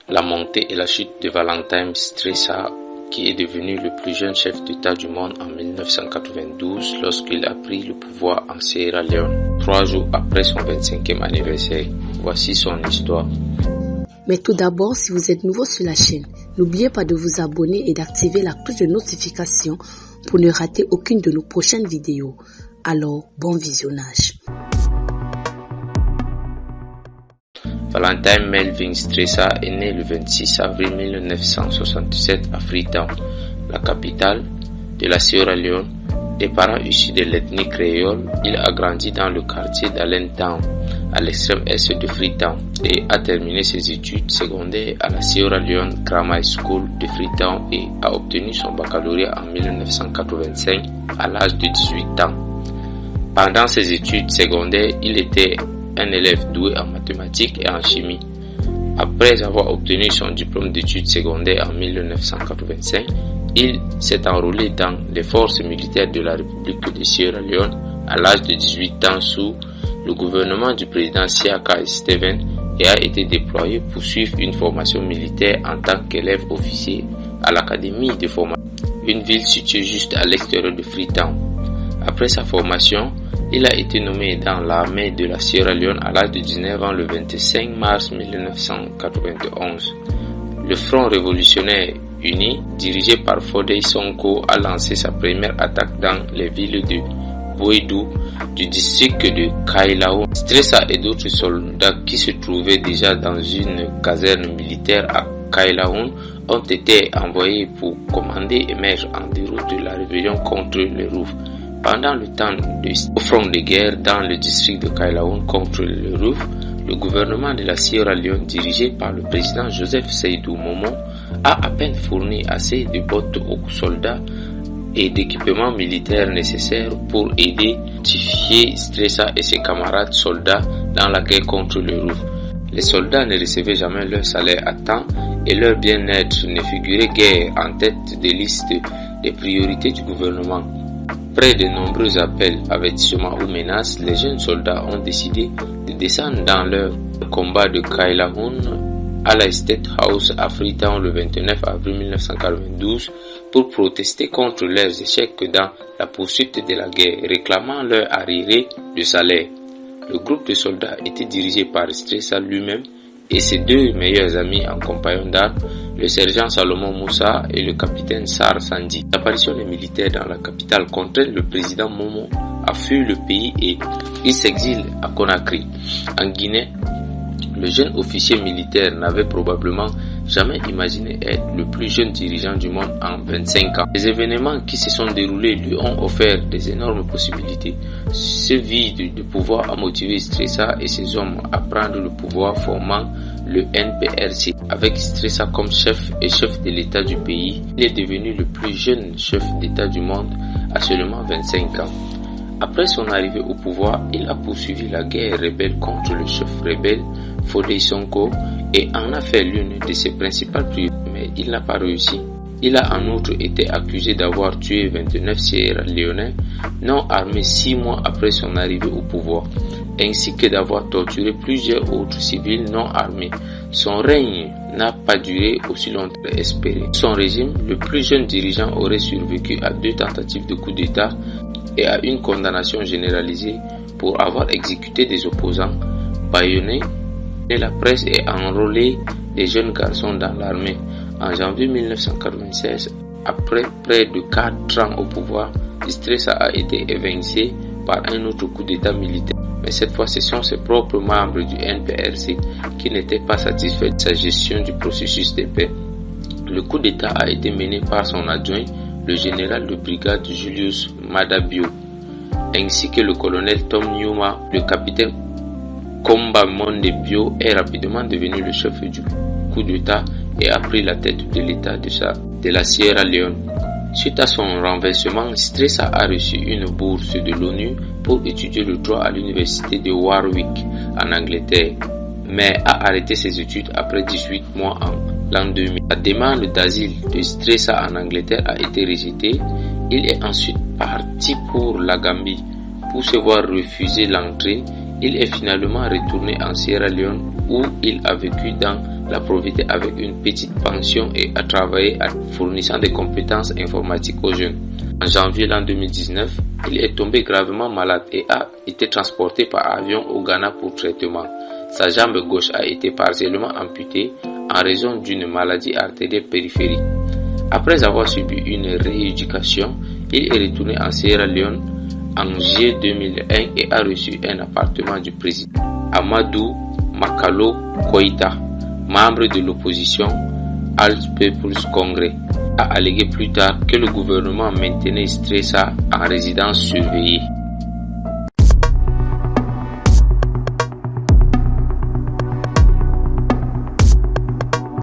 La montée et la chute de Valentin Stresa, qui est devenu le plus jeune chef d'État du monde en 1992 lorsqu'il a pris le pouvoir en Sierra Leone, 3 jours après son 25e anniversaire. Voici son histoire. Mais tout d'abord, si vous êtes nouveau sur la chaîne, n'oubliez pas de vous abonner et d'activer la cloche de notification pour ne rater aucune de nos prochaines vidéos. Alors, bon visionnage. Valentin Melvin Stresa est né le 26 avril 1967 à Freetown, la capitale de la Sierra Leone. Des parents issus de l'ethnie créole, il a grandi dans le quartier d'Allentown, à l'extrême est de Freetown, et a terminé ses études secondaires à la Sierra Leone Grammar School de Freetown et a obtenu son baccalauréat en 1985 à l'âge de 18 ans. Pendant ses études secondaires, il était un élève doué en mathématiques et en chimie. Après avoir obtenu son diplôme d'études secondaires en 1985, il s'est enrôlé dans les forces militaires de la République de Sierra Leone à l'âge de 18 ans sous le gouvernement du président Siaka Steven et a été déployé pour suivre une formation militaire en tant qu'élève officier à l'académie de formation, une ville située juste à l'extérieur de Freetown. Après sa formation, il a été nommé dans l'armée de la Sierra Leone à l'âge de 19 ans le 25 mars 1991. Le Front révolutionnaire uni, dirigé par Foday Sonko, a lancé sa première attaque dans les villes de Boidou, du district de Kailaon. Stresa et d'autres soldats qui se trouvaient déjà dans une caserne militaire à Kailaon ont été envoyés pour commander et mettre en déroute de la rébellion contre les Roufs. Pendant le temps du front de guerre dans le district de Kailaon contre les Roufs, le gouvernement de la Sierra Leone, dirigé par le président Joseph Seydou Momo, a à peine fourni assez de bottes aux soldats et d'équipements militaires nécessaires pour aider à identifier Stresa et ses camarades soldats dans la guerre contre les Roufs. Les soldats ne recevaient jamais leur salaire à temps et leur bien-être ne figurait guère en tête des listes des priorités du gouvernement. Après de nombreux appels, avertissements ou menaces, les jeunes soldats ont décidé de descendre dans leur combat de Kailaon à la State House à Freetown le 29 avril 1992 pour protester contre leurs échecs dans la poursuite de la guerre, réclamant leur arriéré de salaire. Le groupe de soldats était dirigé par Stresa lui-même et ses deux meilleurs amis en compagnon d'armes, le sergent Salomon Moussa et le capitaine Sar Sandi. L'apparition des militaires dans la capitale contraint le président Momo à fuir le pays et il s'exile à Conakry. En Guinée, le jeune officier militaire n'avait probablement jamais imaginé être le plus jeune dirigeant du monde en 25 ans. Les événements qui se sont déroulés lui ont offert des énormes possibilités. Ce vide de pouvoir a motivé Stresa et ses hommes à prendre le pouvoir, formant le NPRC. Avec Stresa comme chef et chef de l'État du pays, il est devenu le plus jeune chef d'État du monde à seulement 25 ans. Après son arrivée au pouvoir, il a poursuivi la guerre rebelle contre le chef rebelle Foday Sonko et en a fait l'une de ses principales priorités, mais il n'a pas réussi. Il a en outre été accusé d'avoir tué 29 Sierra Léonais non armés 6 mois après son arrivée au pouvoir, ainsi que d'avoir torturé plusieurs autres civils non armés. Son règne n'a pas duré aussi longtemps qu'espéré. Son régime, le plus jeune dirigeant aurait survécu à 2 tentatives de coup d'État et à une condamnation généralisée pour avoir exécuté des opposants, bâillonné la presse et enrôlé des jeunes garçons dans l'armée. En janvier 1996, après près de 4 ans au pouvoir, Stresa a été évincé par un autre coup d'État militaire. Mais cette fois, ce sont ses propres membres du NPRC qui n'étaient pas satisfaits de sa gestion du processus de paix. Le coup d'État a été mené par son adjoint, le général de brigade Julius Maada Bio, ainsi que le colonel Tom Nyuma. Le capitaine Komba Monde Bio est rapidement devenu le chef du coup d'État et a pris la tête de l'État de la Sierra Leone. Suite à son renversement, Stresa a reçu une bourse de l'ONU pour étudier le droit à l'université de Warwick en Angleterre, mais a arrêté ses études après 18 mois en l'an 2000. La demande d'asile de Stresa en Angleterre a été rejetée. Il est ensuite parti pour la Gambie. Pour se voir refuser l'entrée, il est finalement retourné en Sierra Leone où il a vécu dans la pauvreté avec une petite pension et a travaillé en fournissant des compétences informatiques aux jeunes. En janvier l'an 2019, il est tombé gravement malade et a été transporté par avion au Ghana pour traitement. Sa jambe gauche a été partiellement amputée en raison d'une maladie artérielle périphérique. Après avoir subi une rééducation, il est retourné en Sierra Leone en juillet 2001 et a reçu un appartement du président Amadou Makalo Koïta, membre de l'opposition All People's Congress, a allégué plus tard que le gouvernement maintenait Stressa en résidence surveillée.